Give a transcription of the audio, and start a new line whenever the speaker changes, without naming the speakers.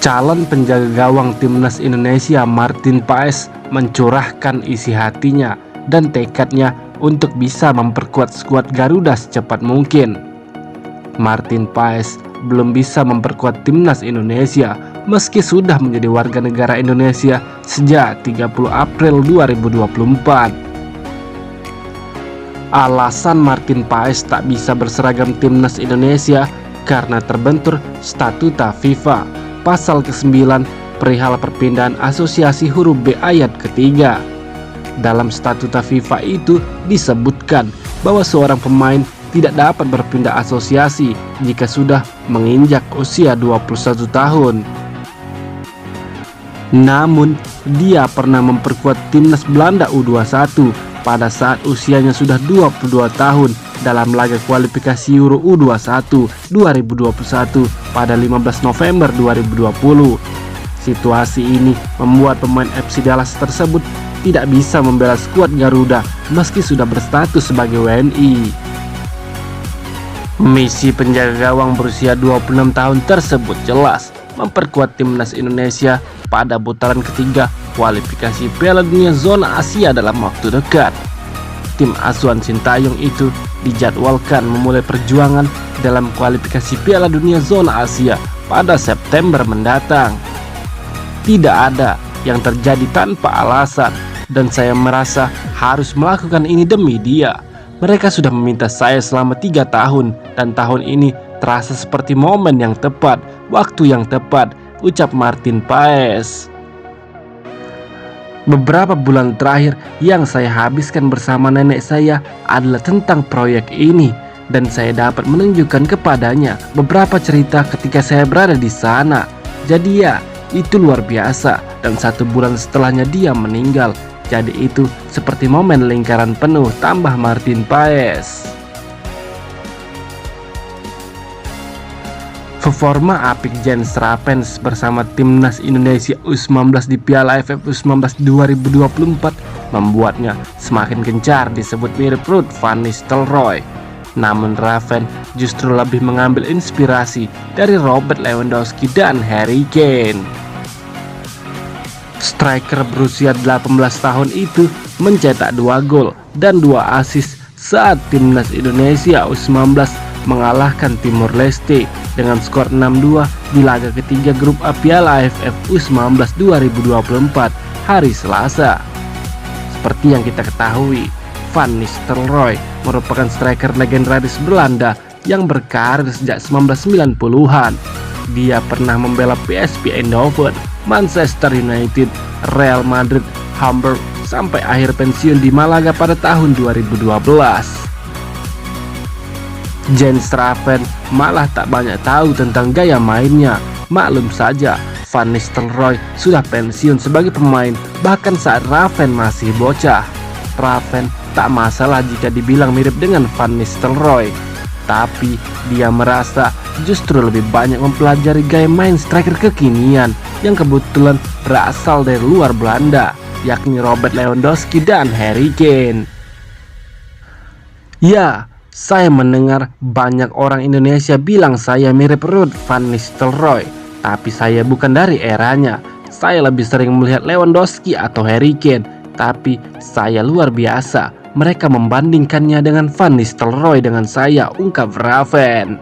Calon penjaga gawang timnas Indonesia Martin Paes mencurahkan isi hatinya dan tekadnya untuk bisa memperkuat skuad Garuda secepat mungkin. Martin Paes belum bisa memperkuat timnas Indonesia meski sudah menjadi warga negara Indonesia sejak 30 April 2024. Alasan Martin Paes tak bisa berseragam timnas Indonesia karena terbentur statuta FIFA pasal ke-9 perihal perpindahan asosiasi huruf B ayat ketiga. Dalam statuta FIFA itu disebutkan bahwa seorang pemain tidak dapat berpindah asosiasi jika sudah menginjak usia 21 tahun. Namun, dia pernah memperkuat timnas Belanda U21 pada saat usianya sudah 22 tahun dalam laga kualifikasi Euro U21 2021 pada 15 November 2020. Situasi ini membuat pemain FC Dallas tersebut tidak bisa membela skuad Garuda meski sudah berstatus sebagai WNI. Misi penjaga gawang berusia 26 tahun tersebut jelas memperkuat timnas Indonesia pada putaran ketiga kualifikasi Piala Dunia Zona Asia dalam waktu dekat. Tim asuhan Sintayong itu dijadwalkan memulai perjuangan dalam kualifikasi Piala Dunia Zona Asia pada September mendatang. Tidak ada yang terjadi tanpa alasan dan saya merasa harus melakukan ini demi dia. Mereka sudah meminta saya selama 3 tahun dan tahun ini terasa seperti momen yang tepat, waktu yang tepat, ucap Martin Paes. Beberapa bulan terakhir yang saya habiskan bersama nenek saya adalah tentang proyek ini dan saya dapat menunjukkan kepadanya beberapa cerita ketika saya berada di sana. Jadi ya, itu luar biasa dan 1 bulan setelahnya dia meninggal. Jadi itu seperti momen lingkaran penuh, tambah Martin Paes. Performa apik Jens Ravens bersama timnas Indonesia U19 di Piala AFF U19 2024 membuatnya semakin gencar disebut mirip Ruud van Nistelrooy. Namun Ravens justru lebih mengambil inspirasi dari Robert Lewandowski dan Harry Kane. Striker berusia 18 tahun itu mencetak 2 gol dan 2 assist saat timnas Indonesia U19 mengalahkan Timor Leste dengan skor 6-2 di laga ketiga grup A Piala AFF U19 2024 hari Selasa. Seperti yang kita ketahui, Van Nistelrooy merupakan striker legendaris Belanda yang berkarir sejak 1990-an. Dia pernah membela PSV Eindhoven, Manchester United, Real Madrid, Hamburg sampai akhir pensiun di Malaga pada tahun 2012. Jens Ravens malah tak banyak tahu tentang gaya mainnya. Maklum saja, Van Nistelrooy sudah pensiun sebagai pemain bahkan saat Ravens masih bocah. Ravens tak masalah jika dibilang mirip dengan Van Nistelrooy, tapi dia merasa justru lebih banyak mempelajari gaya main striker kekinian yang kebetulan berasal dari luar Belanda, yakni Robert Lewandowski dan Harry Kane. Ya, saya mendengar banyak orang Indonesia bilang saya mirip Ruud van Nistelrooy, tapi saya bukan dari eranya. Saya lebih sering melihat Lewandowski atau Harry Kane, tapi saya luar biasa. Mereka membandingkannya dengan Van Nistelrooy dengan saya, ungkap Ravens.